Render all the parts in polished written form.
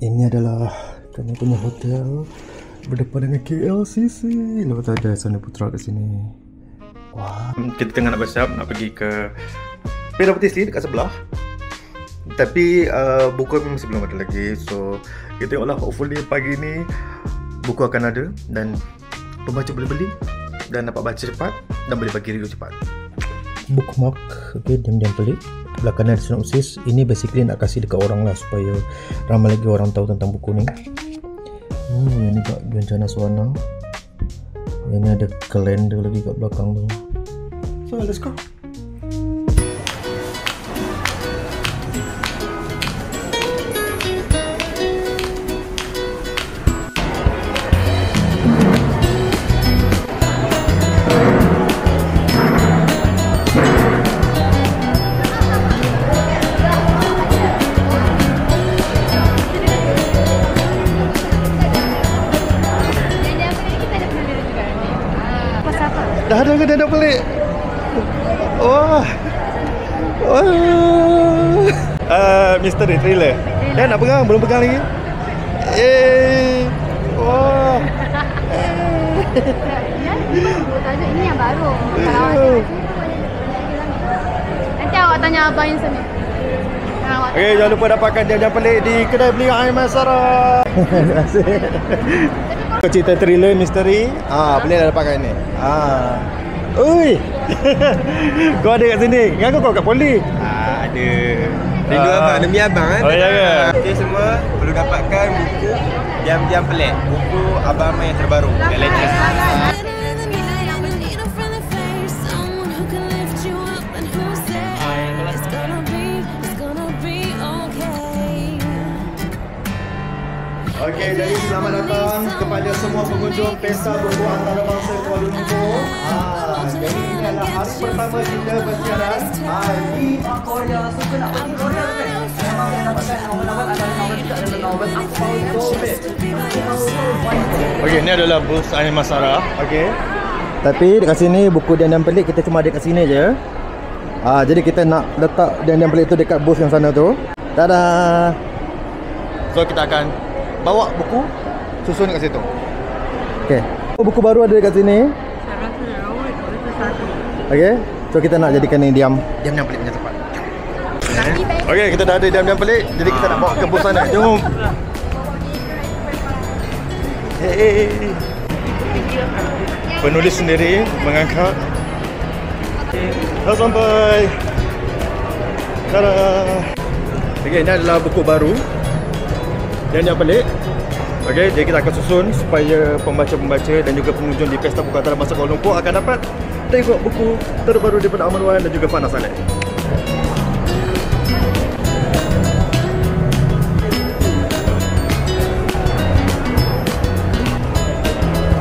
Ini adalah kami punya hotel berdepan dengan KLCC. Lepas tu ada Sony Putra kat sini. Wah, kita tengah nak bersiap nak pergi ke PWTC dekat sebelah. Tapi buku masih belum ada lagi. So kita tengoklah, hopefully pagi ni buku akan ada dan pembaca boleh beli dan dapat baca cepat dan boleh bagi review cepat. Bookmark, okay, diam-diam pelik. Belakangnya ada sinopsis. Ini basically nak kasih dekat orang lah supaya ramai lagi orang tahu tentang buku ni. Yang ni kat bencana suana. Yang ni ada kalender lagi kat belakang tu. So let's go. Dah ada pelik. Wah. Misteri thriller. Nak pegang? Belum pegang lagi. Wah. Ini yang baru. Nanti awak tanya Abang yang sini. Okay, jangan lupa dapatkan diam-diam pelik di kedai beli Air Masara. Terima kasih. Cerita thriller misteri. Boleh dah dapatkan ni. Ui. Kau ada kat sini. Ingat kau kat poli? Ada. Rindu abang, demi abang Oh ya ke? Kita semua perlu dapatkan buku Diam-Diam Pelik. Buku abang yang terbaru, yang latest. Okey, jadi selamat datang kepada semua pengunjung Pesta Buku Antarabangsa Kuala Lumpur. Jadi ini adalah hari pertama kita bersiaran. Ini Korea, suka nak pergi Korea kan? Memang yang dapatkan awal-awal adalah novel juga adalah novel Akpau Tobit. Okey, ini adalah bus Air Masara. Okey. Tapi dekat sini buku Diam-Diam Pelik kita cuma ada kat sini je. Jadi kita nak letak Diam-Diam Pelik tu dekat bus yang sana tu. Tada. So kita akan bawa buku susun kat situ. Okey. Buku baru ada dekat sini. Okey. So kita nak jadikan ni diam-diam pelik punya tempat. Okey, kita dah ada diam-diam pelik. Jadi kita nak bawa ke bus sana. Jom. Penulis sendiri mengangkat. Dah sampai. Tada. Okey, ini adalah buku baru Diam-Diam Pelik. Okey, jadi kita akan susun supaya pembaca-pembaca dan juga pengunjung di Pesta Buku Antarabangsa Kuala Lumpur akan dapat tengok buku terbaru daripada Aman Wan dan juga Fana Saleh.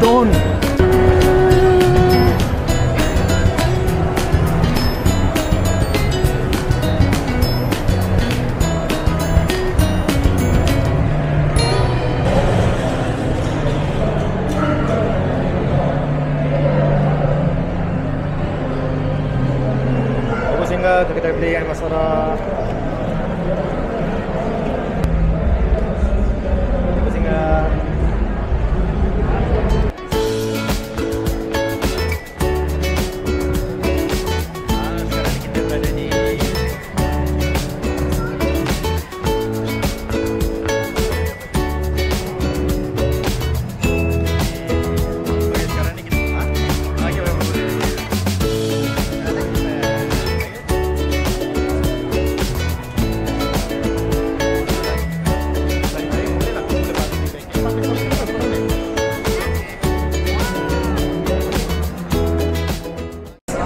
Don. Ke kedai beli Air Masara. Terima singgah. Sekarang kita berada di sekarang ni kita lagi apa boleh.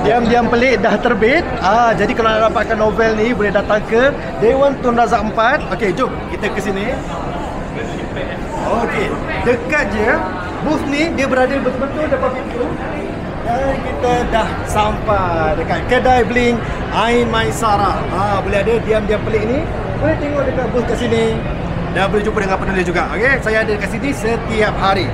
Diam-Diam Pelik dah terbit. Jadi kalau nak dapatkan novel ni boleh datang ke Dewan Tun Razak 4. Okey, jom kita ke sini. Okey, dekat je. Booth ni dia berada betul-betul depan pintu. Dan kita dah sampai dekat kedai bling Ain Maisara. Boleh ada Diam-Diam Pelik ni. Boleh tengok dekat booth kat sini. Dan boleh jumpa dengan penulis juga. Okey, saya ada dekat sini setiap hari.